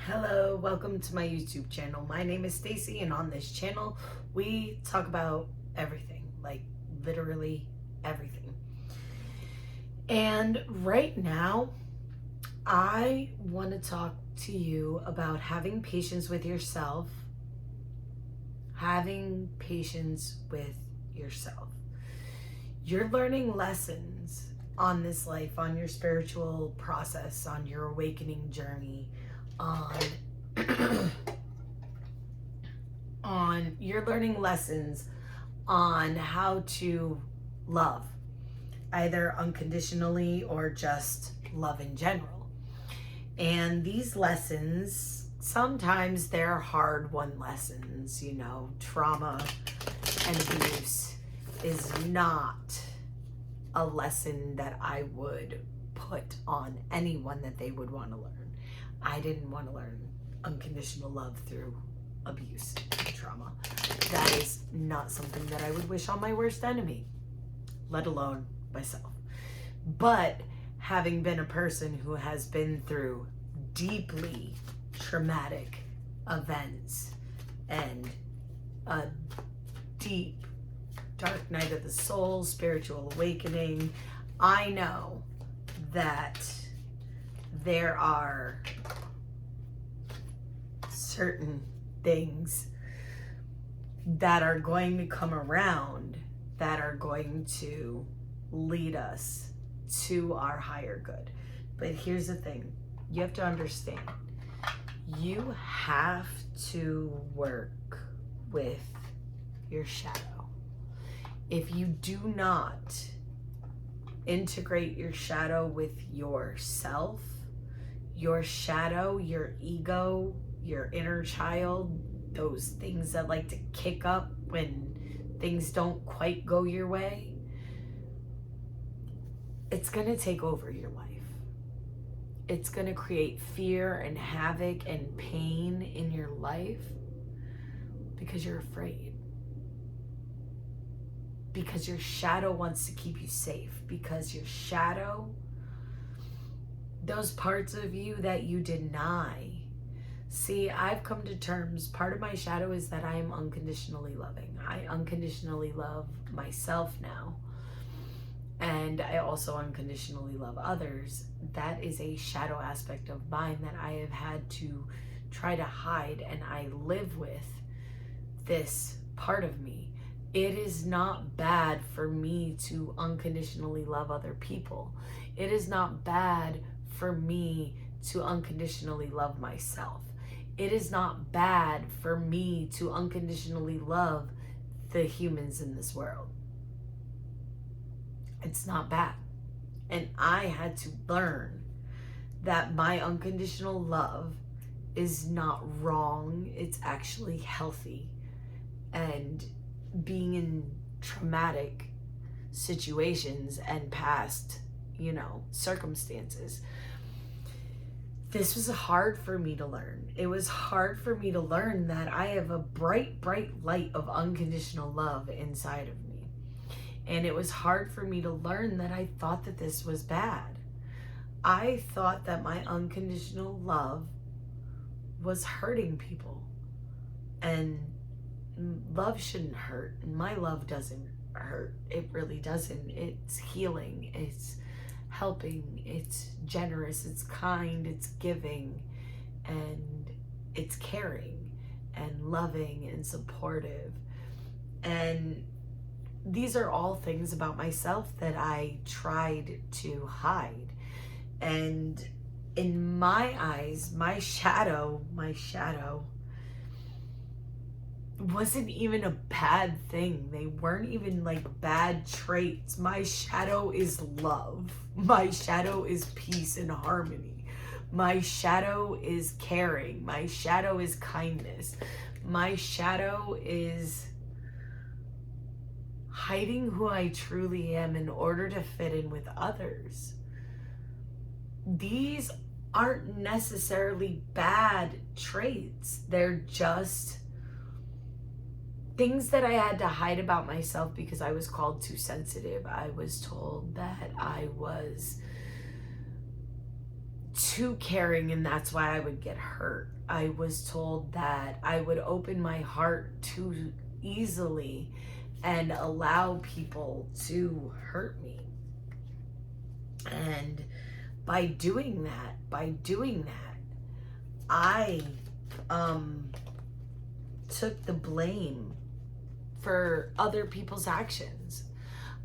Hello, welcome to my YouTube channel. My name is Stacy, and on this channel we talk about everything, like literally everything. And right now I want to talk to you about having patience with yourself. Having patience with yourself. You're learning lessons on this life, on your spiritual process, on your awakening journey, on you're learning lessons on how to love, either unconditionally or just love in general. And these lessons, sometimes they're hard won lessons. Trauma and abuse is not a lesson that I would put on anyone that they would want to learn. I didn't want to learn unconditional love through abuse and trauma. That is not something that I would wish on my worst enemy, let alone myself. But having been a person who has been through deeply traumatic events and a deep, dark night of the soul, spiritual awakening, I know that there are certain things that are going to come around that are going to lead us to our higher good. But here's the thing, you have to understand, you have to work with your shadow. If you do not integrate your shadow with yourself, your shadow, your ego, your inner child, those things that like to kick up when things don't quite go your way, it's going to take over your life. It's going to create fear and havoc and pain in your life because you're afraid. Because your shadow wants to keep you safe. Because your shadow, those parts of you that you deny. See, I've come to terms, part of my shadow is that I am unconditionally loving. I unconditionally love myself now. And I also unconditionally love others. That is a shadow aspect of mine that I have had to try to hide, and I live with this part of me. It is not bad for me to unconditionally love other people. It is not bad for me to unconditionally love myself. It is not bad for me to unconditionally love the humans in this world. It's not bad. And I had to learn that my unconditional love is not wrong. It's actually healthy. And being in traumatic situations and past, circumstances, this was hard for me to learn. It was hard for me to learn that I have a bright, bright light of unconditional love inside of me. And it was hard for me to learn that I thought that this was bad. I thought that my unconditional love was hurting people. And love shouldn't hurt. And my love doesn't hurt. It really doesn't. It's healing. It's helping. It's generous. It's kind. It's giving. And it's caring and loving and supportive. And these are all things about myself that I tried to hide. And in my eyes, my shadow wasn't even a bad thing. They weren't even like bad traits. My shadow is love. My shadow is peace and harmony. My shadow is caring. My shadow is kindness. My shadow is hiding who I truly am in order to fit in with others. These aren't necessarily bad traits. They're just things that I had to hide about myself because I was called too sensitive. I was told that I was too caring, and that's why I would get hurt. I was told that I would open my heart too easily and allow people to hurt me. And by doing that, I took the blame for other people's actions.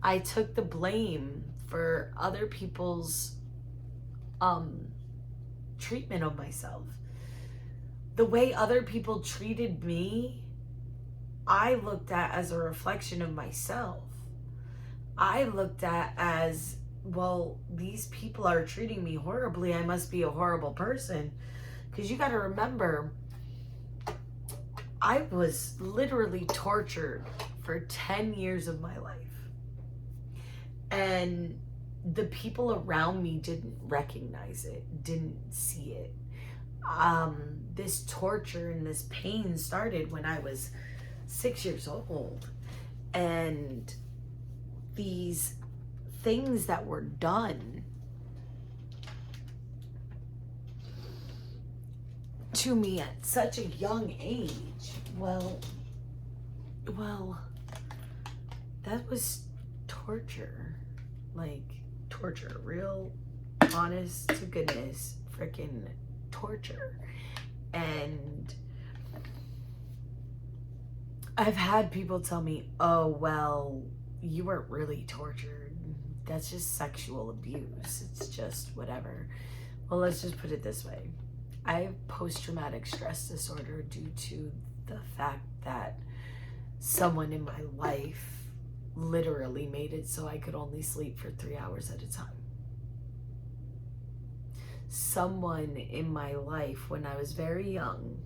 I took the blame for other people's treatment of myself. The way other people treated me, I looked at as a reflection of myself. I looked at as, well, these people are treating me horribly. I must be a horrible person. Because you got to remember, I was literally tortured for 10 years of my life. And the people around me didn't recognize it, didn't see it. This torture and this pain started when I was 6 years old. And these things that were done to me at such a young age, well, that was torture. Like, torture. Real, honest to goodness, freaking torture. And I've had people tell me, oh, well, you weren't really tortured. That's just sexual abuse. It's just whatever. Well, let's just put it this way. I have post-traumatic stress disorder due to the fact that someone in my life literally made it so I could only sleep for 3 hours at a time. Someone in my life when I was very young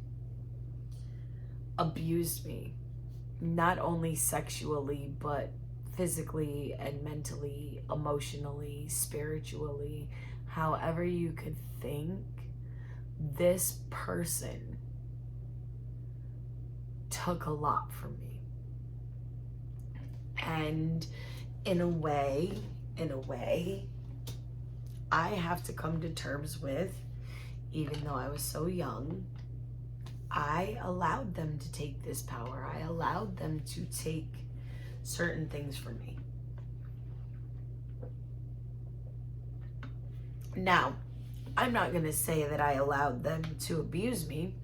abused me, not only sexually, but physically and mentally, emotionally, spiritually, however you could think. This person took a lot from me. And in a way, I have to come to terms with, even though I was so young, I allowed them to take this power. I allowed them to take certain things from me. Now, I'm not going to say that I allowed them to abuse me,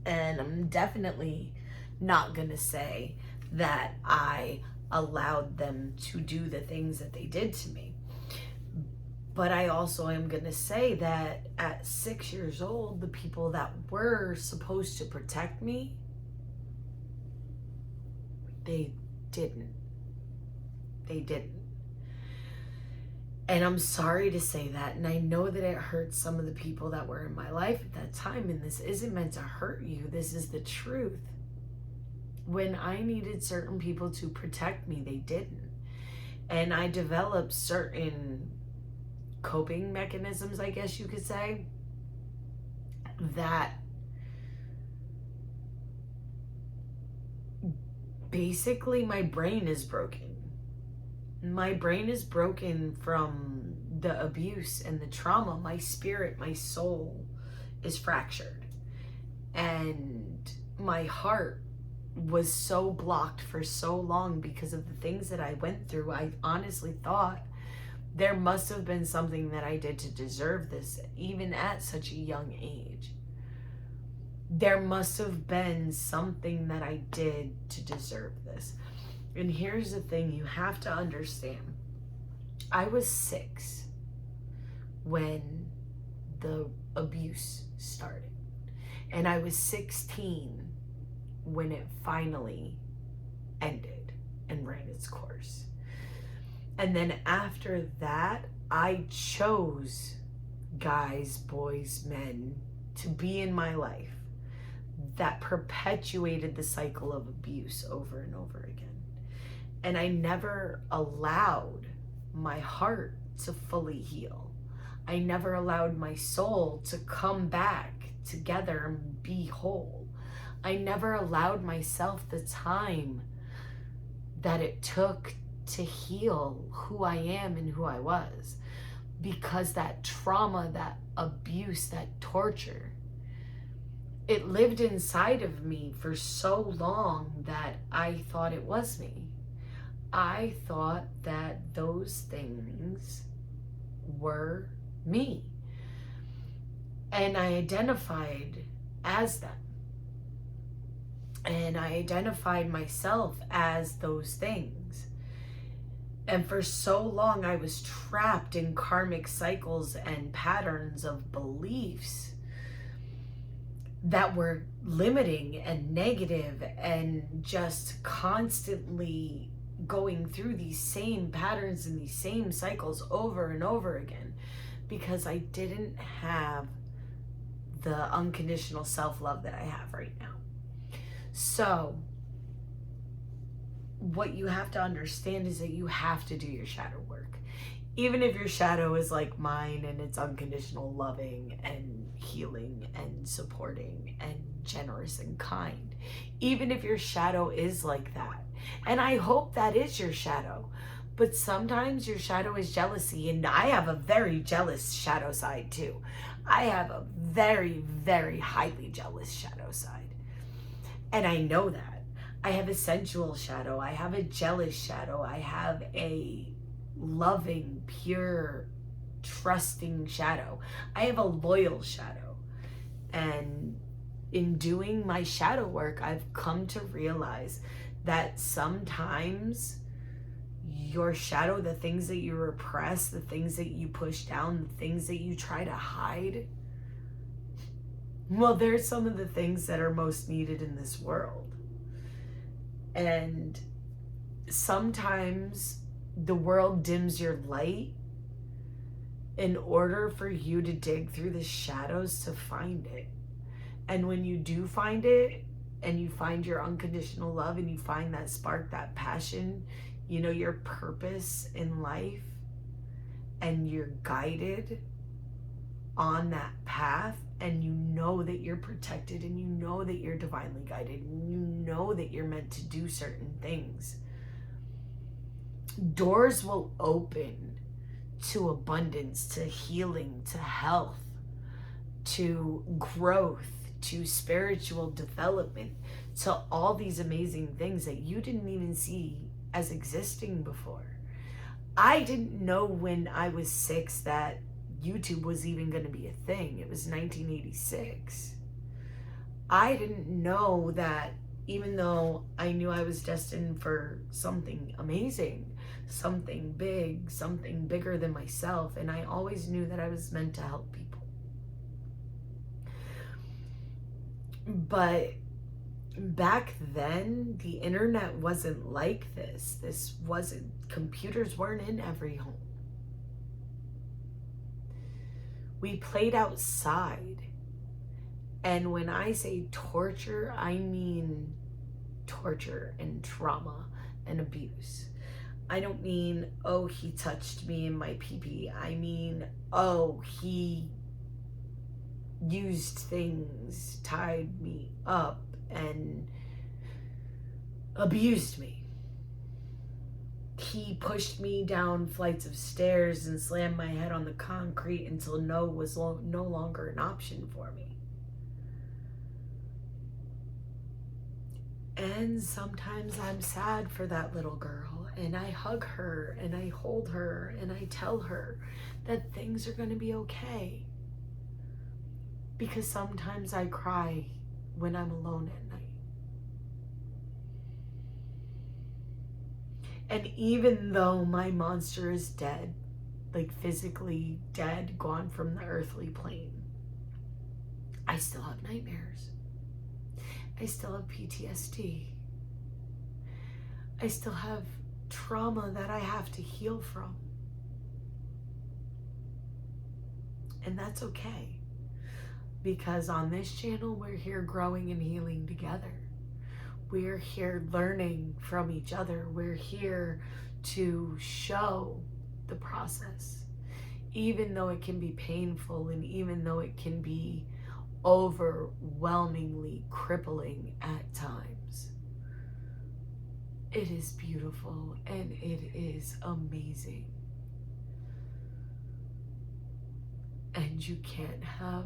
and I'm definitely not going to say that I allowed them to do the things that they did to me. But I also am going to say that at 6 years old, the people that were supposed to protect me, they didn't. They didn't. And I'm sorry to say that. And I know that it hurts some of the people that were in my life at that time. And this isn't meant to hurt you. This is the truth. When I needed certain people to protect me, they didn't. And I developed certain coping mechanisms, I guess you could say, that basically my brain is broken. My brain is broken from the abuse and the trauma. My spirit, my soul is fractured. And my heart was so blocked for so long because of the things that I went through. I honestly thought there must have been something that I did to deserve this, even at such a young age. There must have been something that I did to deserve this. And here's the thing you have to understand. I was 6 when the abuse started. And I was 16 when it finally ended and ran its course. And then after that, I chose guys, boys, men to be in my life that perpetuated the cycle of abuse over and over again. And I never allowed my heart to fully heal. I never allowed my soul to come back together and be whole. I never allowed myself the time that it took to heal who I am and who I was. because that trauma, that abuse, that torture, it lived inside of me for so long that I thought it was me. I thought that those things were me. And I identified as them. And I identified myself as those things. And for so long, I was trapped in karmic cycles and patterns of beliefs that were limiting and negative, and just constantly going through these same patterns and these same cycles over and over again, because I didn't have the unconditional self-love that I have right now. So what you have to understand is that you have to do your shadow work. Even if your shadow is like mine and it's unconditional loving and healing and supporting and generous and kind. Even if your shadow is like that. And I hope that is your shadow. But sometimes your shadow is jealousy. And I have a very jealous shadow side too. I have a very, very highly jealous shadow side. And I know that. I have a sensual shadow. I have a jealous shadow. I have a loving, pure, trusting shadow. I have a loyal shadow. And in doing my shadow work, I've come to realize that sometimes your shadow, the things that you repress, the things that you push down, the things that you try to hide, well, they're some of the things that are most needed in this world. And sometimes the world dims your light in order for you to dig through the shadows to find it. And when you do find it, and you find your unconditional love, and you find that spark, that passion, you know, your purpose in life, and you're guided on that path, and you know that you're protected, and you know that you're divinely guided, and you know that you're meant to do certain things, doors will open to abundance, to healing, to health, to growth, to spiritual development, to all these amazing things that you didn't even see as existing before. I didn't know when I was 6 that YouTube was even going to be a thing. It was 1986. I didn't know that, even though I knew I was destined for something amazing, something big, something bigger than myself, and I always knew that I was meant to help people. But back then, the internet wasn't like this. Computers weren't in every home. We played outside. And when I say torture, I mean torture and trauma and abuse. I don't mean, oh, he touched me in my pee-pee. I mean, oh, he used things, tied me up, and abused me. He pushed me down flights of stairs and slammed my head on the concrete until no was no longer an option for me. And sometimes I'm sad for that little girl, and I hug her and I hold her and I tell her that things are going to be okay. Because sometimes I cry when I'm alone at night. And even though my monster is dead, like physically dead, gone from the earthly plane, I still have nightmares. I still have PTSD. I still have trauma that I have to heal from. And that's okay. Because on this channel, we're here growing and healing together. We're here learning from each other. We're here to show the process. Even though it can be painful, and even though it can be overwhelmingly crippling at times, it is beautiful and it is amazing. And you can't have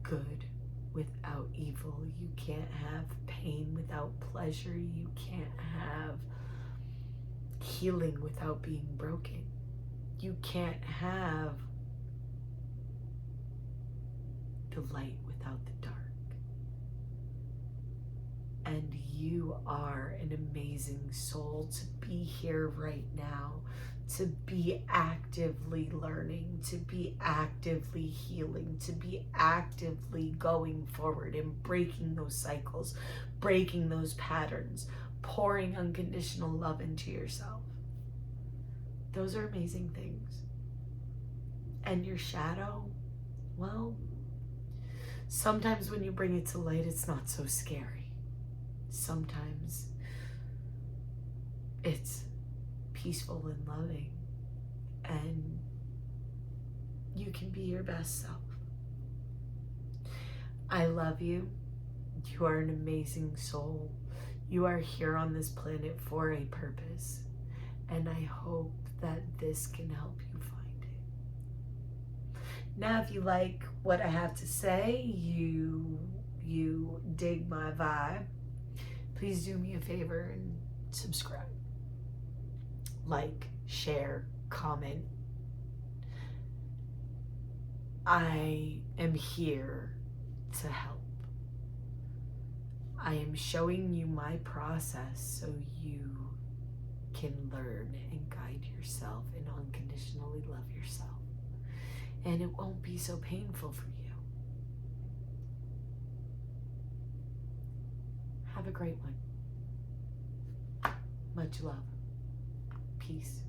good without evil. You can't have pain without pleasure. You can't have healing without being broken. You can't have the light without the dark. And you are an amazing soul to be here right now, to be actively learning, to be actively healing, to be actively going forward and breaking those cycles, breaking those patterns, pouring unconditional love into yourself. Those are amazing things. And your shadow, well, sometimes when you bring it to light, it's not so scary. Sometimes it's peaceful and loving, and you can be your best self. I love you. You are an amazing soul. You are here on this planet for a purpose, and I hope that this can help you find it. Now, if you like what I have to say, you dig my vibe, please do me a favor and subscribe. Like, share, comment. I am here to help. I am showing you my process so you can learn and guide yourself and unconditionally love yourself. And it won't be so painful for you. Have a great one. Much love. Peace.